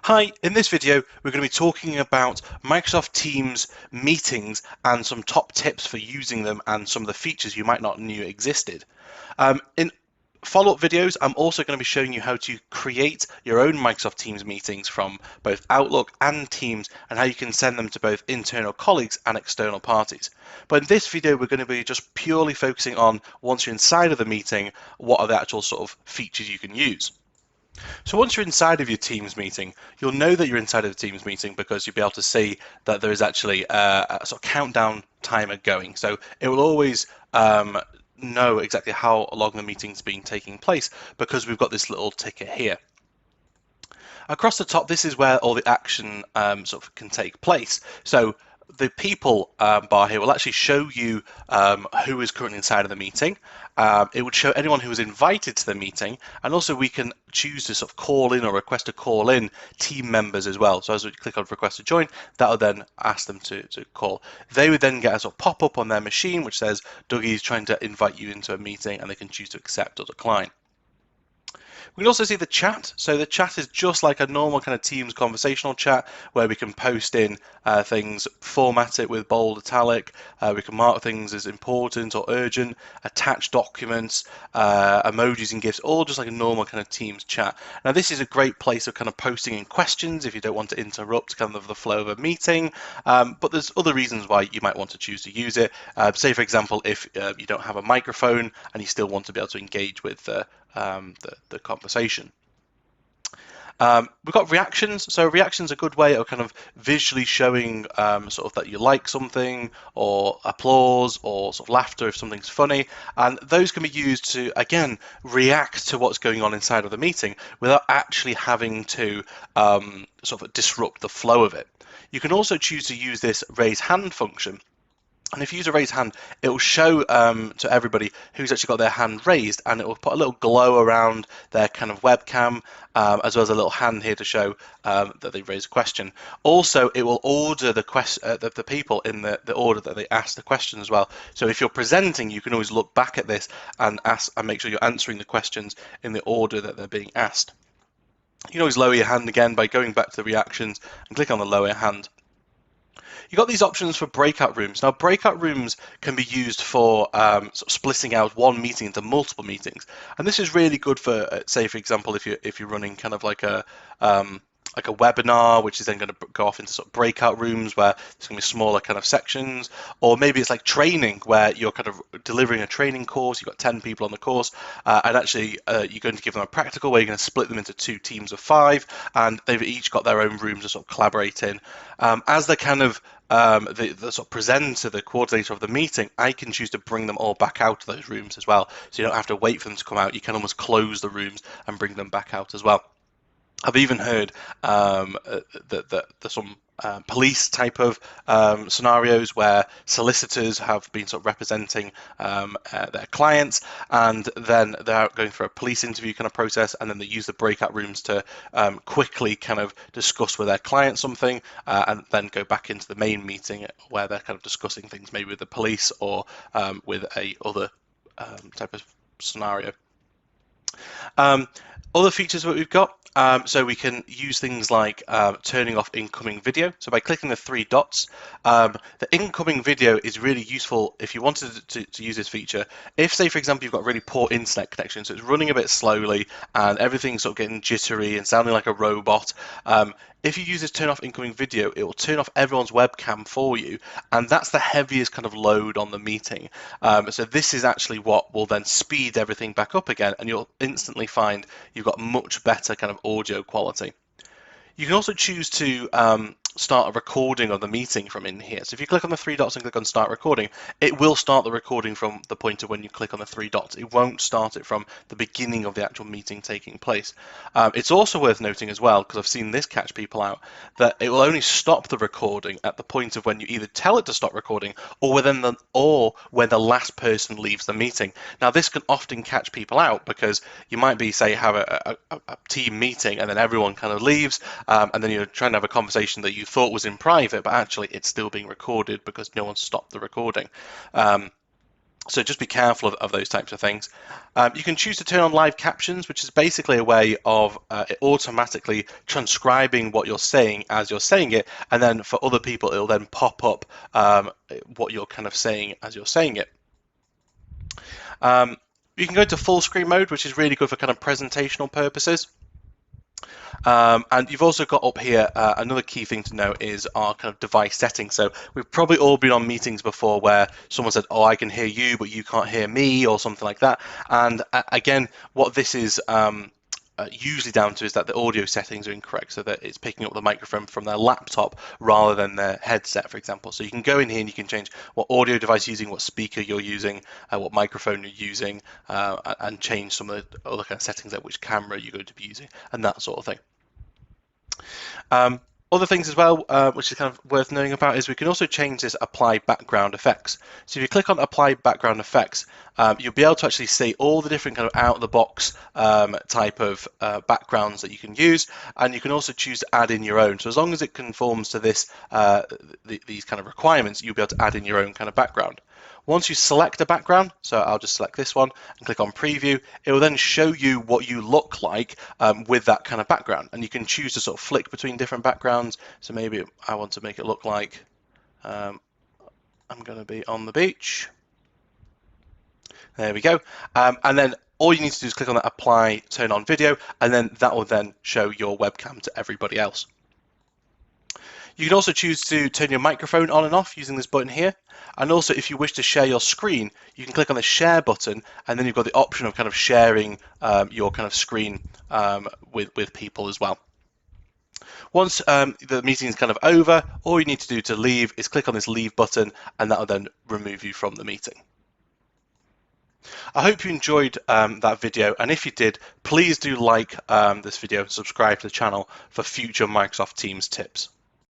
Hi, in this video we're going to be talking about Microsoft Teams meetings and some top tips for using them and some of the features you might not knew existed. In follow-up videos, I'm also going to be showing you how to create your own Microsoft Teams meetings from both Outlook and Teams and how you can send them to both internal colleagues and external parties. But in this video, we're going to be just purely focusing on, once you're inside of the meeting, what are the actual sort of features you can use. So once you're inside of your Teams meeting, you'll know that you're inside of the Teams meeting because you'll be able to see that there is actually a sort of countdown timer going. So it will always know exactly how long the meeting's been taking place because we've got this little ticker here. Across the top, this is where all the action sort of can take place. So the people bar here will actually show you who is currently inside of the meeting. It would show anyone who was invited to the meeting, and also we can choose to sort of call in or request to call in team members as well. So as we click on request to join, that will then ask them to call. They would then get a sort of pop-up on their machine which says Dougie is trying to invite you into a meeting, and they can choose to accept or decline. We can also see the chat. So the chat is just like a normal kind of Teams conversational chat where we can post in things, format it with bold italic, we can mark things as important or urgent, attach documents, emojis and GIFs, all just like a normal kind of Teams chat. Now this is a great place of kind of posting in questions if you don't want to interrupt kind of the flow of a meeting, but there's other reasons why you might want to choose to use it. Say for example, if you don't have a microphone and you still want to be able to engage with the conversation. We've got reactions. So reactions are a good way of kind of visually showing sort of that you like something, or applause, or sort of laughter if something's funny, and those can be used to again react to what's going on inside of the meeting without actually having to sort of disrupt the flow of it. You can also choose to use this raise hand function. And if you use a raise hand, it will show to everybody who's actually got their hand raised, and it will put a little glow around their kind of webcam, as well as a little hand here to show that they raised a question. Also, it will order the people in the order that they ask the question as well. So if you're presenting, you can always look back at this and ask and make sure you're answering the questions in the order that they're being asked. You can always lower your hand again by going back to the reactions and click on the lower hand. You've got these options for breakout rooms. Now, breakout rooms can be used for sort of splitting out one meeting into multiple meetings, and this is really good for, say, for example, if you're running kind of like a webinar, which is then going to go off into sort of breakout rooms where there's going to be smaller kind of sections, or maybe it's like training where you're kind of delivering a training course, you've got 10 people on the course, and actually you're going to give them a practical where you're going to split them into 2 teams of 5, and they've each got their own rooms to sort of collaborate in. As the kind of the sort of presenter, the coordinator of the meeting, I can choose to bring them all back out of those rooms as well. So you don't have to wait for them to come out. You can almost close the rooms and bring them back out as well. I've even heard that there's some police type of scenarios where solicitors have been sort of representing their clients, and then they're out going for a police interview kind of process, and then they use the breakout rooms to quickly kind of discuss with their client something, and then go back into the main meeting where they're kind of discussing things maybe with the police or with a other type of scenario. Other features that we've got, so we can use things like turning off incoming video. So by clicking the 3 dots, the incoming video is really useful if you wanted to use this feature. If, say, for example, you've got really poor internet connection, so it's running a bit slowly and everything's sort of getting jittery and sounding like a robot, if you use this turn off incoming video, it will turn off everyone's webcam for you, and that's the heaviest kind of load on the meeting. So this is actually what will then speed everything back up again, and you'll instantly find you've got much better kind of audio quality. You can also choose to start a recording of the meeting from in here. So if you click on the 3 dots and click on start recording, it will start the recording from the point of when you click on the 3 dots. It won't start it from the beginning of the actual meeting taking place. It's also worth noting as well, because I've seen this catch people out, that it will only stop the recording at the point of when you either tell it to stop recording or when the last person leaves the meeting. Now this can often catch people out because you might be, say, have a team meeting and then everyone kind of leaves, and then you're trying to have a conversation that you thought was in private, but actually it's still being recorded because no one stopped the recording. So just be careful of those types of things. You can choose to turn on live captions, which is basically a way of it automatically transcribing what you're saying as you're saying it, and then for other people, it'll then pop up what you're kind of saying as you're saying it. You can go to full screen mode, which is really good for kind of presentational purposes. And you've also got up here another key thing to note is our kind of device settings. So we've probably all been on meetings before where someone said, "Oh, I can hear you, but you can't hear me," or something like that. And again, what this is usually down to is that the audio settings are incorrect, so that it's picking up the microphone from their laptop rather than their headset, for example. So you can go in here and you can change what audio device you're using, what speaker you're using, what microphone you're using, and change some of the other kind of settings, like which camera you're going to be using, and that sort of thing. Other things as well, which is kind of worth knowing about, is we can also change this apply background effects. So if you click on apply background effects, you'll be able to actually see all the different kind of out of the box type of backgrounds that you can use, and you can also choose to add in your own. So as long as it conforms to this these kind of requirements, you'll be able to add in your own kind of background. Once you select a background, so I'll just select this one and click on preview, it will then show you what you look like with that kind of background. And you can choose to sort of flick between different backgrounds. So maybe I want to make it look like I'm going to be on the beach. There we go. And then all you need to do is click on that apply, turn on video, and then that will then show your webcam to everybody else. You can also choose to turn your microphone on and off using this button here. And also, if you wish to share your screen, you can click on the share button, and then you've got the option of kind of sharing your kind of screen with people as well. Once the meeting is kind of over, all you need to do to leave is click on this leave button, and that will then remove you from the meeting. I hope you enjoyed that video, and if you did, please do like this video and subscribe to the channel for future Microsoft Teams tips.